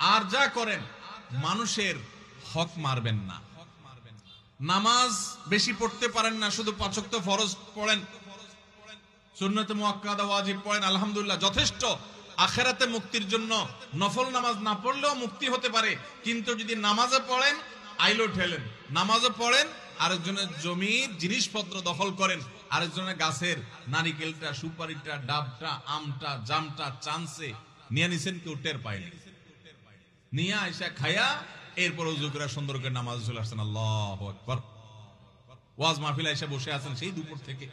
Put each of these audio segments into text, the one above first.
আর যা করেন মানুষের হক মারবেন না। নামাজ বেশি পড়তে পারেন না, শুধু 5 ওয়াক্ত ফরজ পড়েন, সুন্নতে মুআক্কাদা ওয়াজিব পড়েন, আলহামদুলিল্লাহ যথেষ্ট। আখিরাতে মুক্তির জন্য নফল নামাজ না পড়লেও মুক্তি হতে পারে, কিন্তু যদি নামাজে পড়েন আইলো ঠেলেন, নামাজে পড়েন আরেকজনের জমির জিনিসপত্র দখল করেন, আরেকজনের গাছের নারিকেলটা, সুপারিটা, ডাবটা, আমটা, জামটা চান্সে নিয়ে নিছেন, কেউ টের পায়নি, নিয়ে আইসা খায়া এরপর ওযু করে সুন্দর করে নামাজ চলে আসছেন। আল্লাহু আকবার। ওয়াজ মাহফিলে এসে বসে আছেন সেই দুপুর থেকে,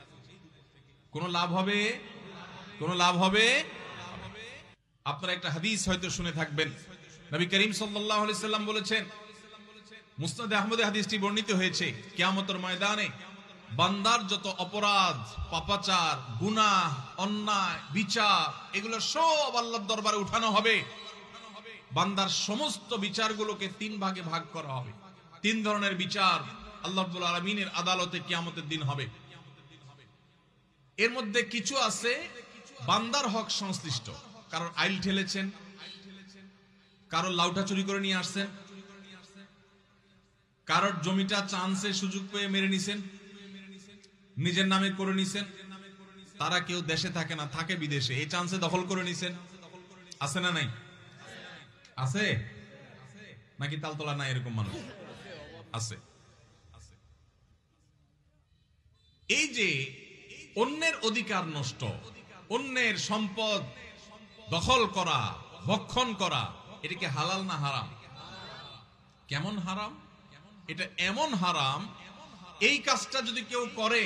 কোন লাভ হবে? কোন লাভ হবে? আপনারা একটা হাদিস হয়তো শুনে থাকবেন, নবী করিম সাল্লাল্লাহু আলাইহি সাল্লাম বলেছেন, মুসনাদে আহমদে হাদিসটি বর্ণিত হয়েছে, কিয়ামতের ময়দানে বান্দার যত অপরাধ, পাপাচার, গুনাহ, অন্যায়, বিচার, এগুলো সব আল্লাহর দরবারে উঠানো হবে। বান্দার সমস্ত বিচারগুলোকে 3 ভাগে ভাগ করা হবে। 3 ধরনের বিচার আল্লাহ রাব্বুল আলামিনের আদালতে কিয়ামতের দিন হবে। এর মধ্যে কিছু আছে বান্দার হক সংশ্লিষ্ট, কারোর আইল ঠেলেছেন, কারোর লাউটা চুরি করে নিয়ে আসছেন, কারোর জমিটা চান্সে সুযোগ পেয়ে মেরে নিছেন, নিজের নামে করে নিছেন, তারা কেউ দেশে থাকে না, থাকে বিদেশে, এই চান্সে দখল করে নিছেন। আছে না নাই? আছে নাকি তালতলা নাই এরকম মানুষ? আছে। এই যে অন্যের অধিকার নষ্ট, অন্যের সম্পদ দখল করা, ভক্ষণ করা, এটা কি হালাল না হারাম? কেমন হারাম? এটা এমন হারাম, এই কাজটা যদি কেউ করে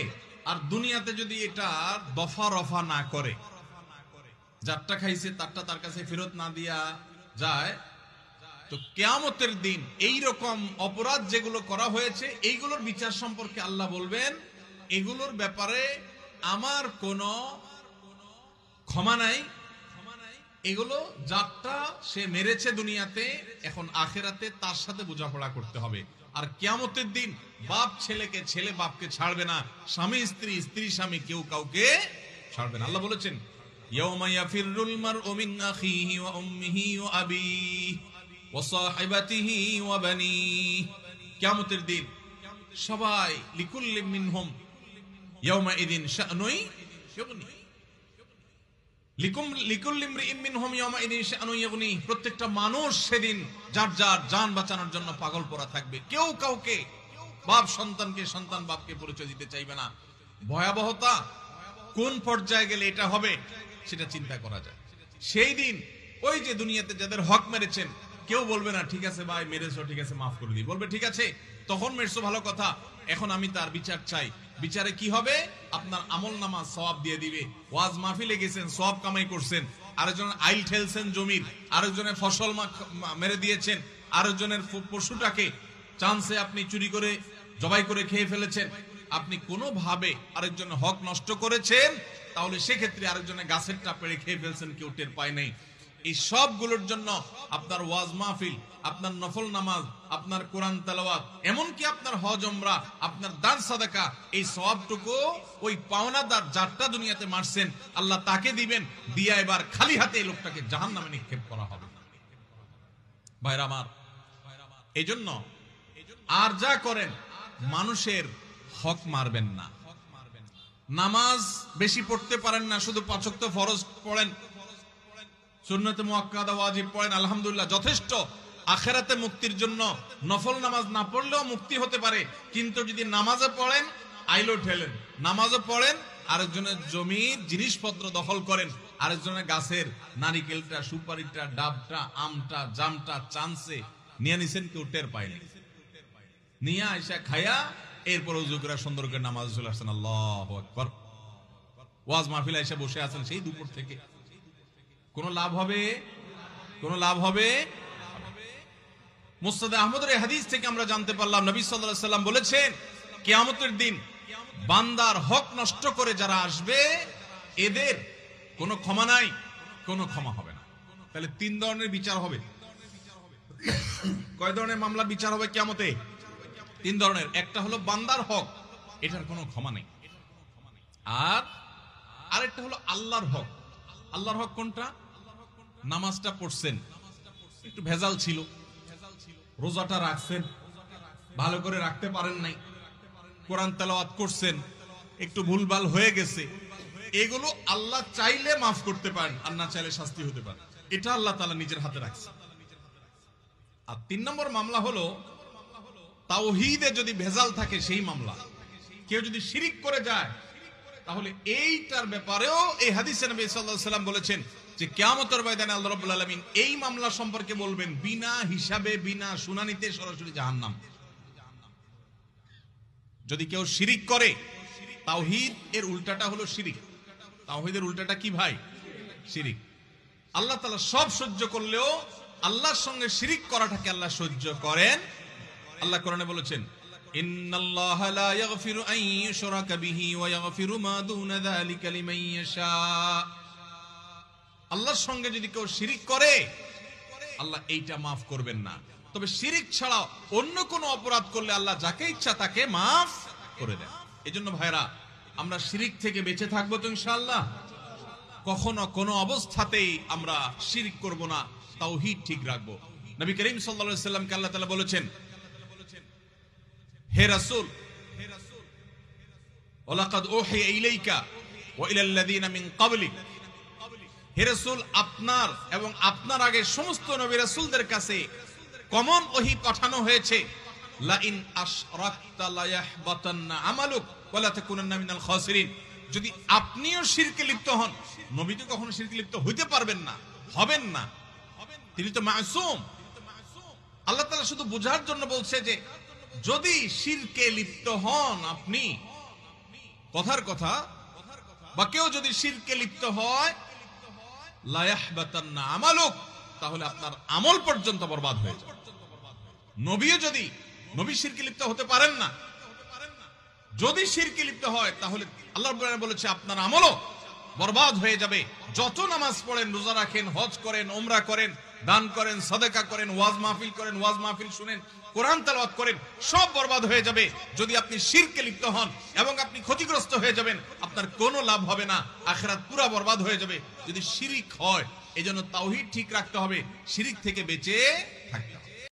আর দুনিয়াতে যদি এটা দফা রফা না করে, যারটা খাইছে তারটা তার কাছে ফেরত না দিয়া যায়, তো কিয়ামতের দিন এই রকম অপরাধ যেগুলো করা হয়েছে এইগুলোর বিচার সম্পর্কে আল্লাহ বলবেন, এগুলোর ব্যাপারে আমার কোনো ক্ষমা নাই। এগুলো যারটা সে মেরেছে দুনিয়াতে, এখন আখিরাতে তার সাথে বোঝাপড়া করতে হবে। আর কিয়ামতের দিন বাপ ছেলেকে, ছেলে বাপকে ছাড়বে না, স্বামী স্ত্রী, স্ত্রী স্বামী, কেউ কাউকে ছাড়বে না। আল্লাহ বলেছেন, ইয়াউমা ইয়াফিরুল মারউ মিন আখিহি ওয়া উম্মিহি ওয়া আবিহি ওয়া সাহিবাতিহি ওয়া বানিহি। কিয়ামতের দিন সবাই লিকুল্লি মিনহুম ইয়াউমা ইদিন শা'নুই ইউগনি, লিকুল্লি ইমরিইন মিনহুম ইয়াউমা ইদিন শা'নুই ইউগনি। প্রত্যেকটা মানুষ সেদিন যার যার জান বাঁচানোর জন্য পাগল পড়া থাকবে, কেউ কাউকে, বাপ সন্তানকে, সন্তান বাপকে পরিচয় দিতে চাইবে না। ভয়াবহতা কোন পর্যায়ে গেলে এটা হবে সেটা চিন্তা করা যায়। সেই দিন ওই যে দুনিয়াতে যাদের হক মেরেছেন, কেউ বলবে না ঠিক আছে ভাই মেরেছো, ঠিক আছে মাফ করে দিই, বলবে ঠিক আছে তখন মেরেছো ভালো কথা, এখন আমি তার বিচার চাই। বিচারে কি হবে? আপনার আমল নামা সওয়াব দিয়ে দিবে। ওয়াজ মাহফিলে গেছেন, সওয়াব কামাই করছেন, আরেকজনের আইল ঠেলছেন জমির, আরেকজনের ফসল মেরে দিয়েছেন, আরেকজনের পশুটাকে চান্সে আপনি চুরি করে জবাই করে খেয়ে ফেলেছেন, আপনি কোনোভাবে আরেকজনের হক নষ্ট করেছেন, তাহলে সেক্ষেত্রে আরেকজনের গাছেরটা পেড়ে খেয়ে ফেলছেন, কেউ টের পায় নাই। এই সবগুলোর জন্য আপনার ওয়াজ মাহফিল, আপনার নফল নামাজ, আপনার কোরআন তেলাওয়াত, এমনকি আপনার হজ উমরা, আপনার দান সাদাকা, এই সওয়াবটুকু ওই পাওনাদার যারটা দুনিয়াতে মারছেন আল্লাহ তাকে দিবেন, দিয়া এবার খালি হাতে এই লোকটাকে জাহান্নামে নিক্ষেপ করা হবে। ভাইরা আমার, এই জন্য আর যা করেন মানুষের হক মারবেন না। নামাজ বেশি পড়তে পারেন না, শুধু 5 ওয়াক্ত ফরজ পড়েন, সুন্নতে মুআক্কাদা ওয়াজিব পড়েন, আলহামদুলিল্লাহ যথেষ্ট। আখিরাতে মুক্তির জন্য নফল নামাজ না পড়লেও মুক্তি হতে পারে, কিন্তু যদি নামাজে পড়েন আইলো ঠেলেন, নামাজে পড়েন আরেকজনের জমির জিনিসপত্র দখল করেন, আরেকজনের গাছের নারিকেলটা, সুপারিটা, ডাবটা, আমটা, জামটা চান্সে নিয়ে নিছেন, কেউ টের পায়নি, নিয়ে আইসা খায়া এরপর ওযু করে সুন্দর করে নামাজ চলে আসছেন। আল্লাহু আকবার। ওয়াজ মাহফিলে এসে বসে আছেন সেই দুপুর থেকে, কোন লাভ হবে? কোন লাভ হবে? মুসনাদে আহমদের এই হাদিস থেকে আমরা জানতে পারলাম, নবী সাল্লাল্লাহু আলাইহি সাল্লাম বলেছেন, কিয়ামতের দিন বান্দার হক নষ্ট করে যারা আসবে এদের কোনো ক্ষমা নাই, কোনো ক্ষমা হবে না। তাহলে 3 ধরনের বিচার হবে। কয় ধরনের মামলা বিচার হবে কিয়ামতে? 3 ধরনের। একটা হলো বান্দার হক, এটার কোনো ক্ষমা নেই। আর আরেকটা হলো আল্লাহর হক। আল্লাহর হক কোনটা? নামাজটা পড়ছেন, একটু ভেজাল ছিল, রোজাটা রাখছেন, ভালো করে রাখতে পারেন নাই, কোরআন তেলাওয়াত করছেন, একটু ভুলভাল হয়ে গেছে, এগুলো আল্লাহ চাইলে মাফ করতে পারেন, আর না চাইলে শাস্তি হতে পারে। এটা আল্লাহ তাআলা নিজের হাতে রাখছে। আর 3 নম্বর মামলা হলো তাওহীদে যদি ভেজাল থাকে সেই মামলা। কেউ যদি শিরিক করে যায় তাহলে এইটার ব্যাপারেও এই হাদিসে নবী সাল্লাল্লাহু আলাইহি ওয়াসাল্লাম বলেছেন যে কিয়ামতের ময়দানে আল্লাহ রাব্বুল আলামিন এই মামলা সম্পর্কে বলবেন বিনা হিসাবে, বিনা শুনানিতে সরাসরি জাহান্নাম। যদি কেউ শিরিক করে, তাওহীদ এর উল্টাটা হলো শিরিক। তাওহীদের উল্টাটা কি ভাই? শিরিক। আল্লাহ তাআলা সব সহ্য করলেও আল্লাহর সঙ্গে শিরিক করাটাকে আল্লাহ সহ্য করেন। আল্লাহ কোরআনে বলেছেন ইন্নাল্লাহা লা ইয়াগফিরু আন ইউশরাকা বিহি ওয়া ইয়াগফিরু মা দুনা যালিকা লিমান ইয়াশা। আল্লাহর সঙ্গে যদি কেউ শিরিক করে আল্লাহ এইটা মাফ করবেন না। তবে শিরিক ছাড়া অন্য কোনো অপরাধ করলে আল্লাহ যাকে ইচ্ছা তাকে মাফ করে দেন। এজন্য ভাইরা আমরা শিরিক থেকে বেঁচে থাকবো তো ইনশাআল্লাহ। কখনো কোনো অবস্থাতেই আমরা শিরিক করব না, তাওহীদ ঠিক রাখবো। নবী করিম সাল্লাল্লাহু আলাইহি ওয়াসাল্লামকে আল্লাহ তাআলা বলেছেন হে রাসূল ওয়ালাকাদ উহিয়া ইলাইকা ওয়া ইলাল্লাযিনা মিন ক্বাবলিক, হে রাসূল আপনার এবং আপনার আগে সমস্ত নবী রাসূলদের কাছে কমন ওহী পাঠানো হয়েছে লা ইন আশরাকতা লা ইয়াহবাতান্না আমালুক ওয়া লা তাকুনান্না মিনাল খাসিরিন। যদি আপনিও শিরকে লিপ্ত হন, নবী তো কখনো শিরকে লিপ্ত হইতে পারবেন না, হবেন না, তিনি তো মাসুম। আল্লাহ তাআলা শুধু বোঝার জন্য বলছে যে যদি শিরকে লিপ্ত হন আপনি, কথার কথা, বা কেউ যদি শিরকে লিপ্ত হয় লা ইয়াহবাতান্না আমালুক, তাহলে আপনার আমল পর্যন্ত বরবাদ হয়ে যাবে। নবীও যদি নবী শিরকে লিপ্ত হতে পারেন না, যদি শিরকে লিপ্ত হয় তাহলে আল্লাহ রাব্বুল আলামিন বলেছে আপনার আমলও বরবাদ হয়ে যাবে। যত নামাজ পড়েন, রোজা রাখেন, হজ করেন, উমরা করেন, দান করেন, সাদাকা করেন, ওয়াজ মাহফিল করেন, ওয়াজ মাহফিল শুনেন, কোরআন তেলাওয়াত করেন, সব বরবাদ হয়ে যাবে যদি আপনি শিরকে লিপ্ত হন, এবং আপনি ক্ষতিগ্রস্ত হয়ে যাবেন, আপনার কোনো লাভ হবে না, আখিরাত পুরো বরবাদ হয়ে যাবে যদি শিরিক হয়। এজন্য তাওহীদ ঠিক রাখতে হবে, শিরিক থেকে বেঁচে থাকতে হবে।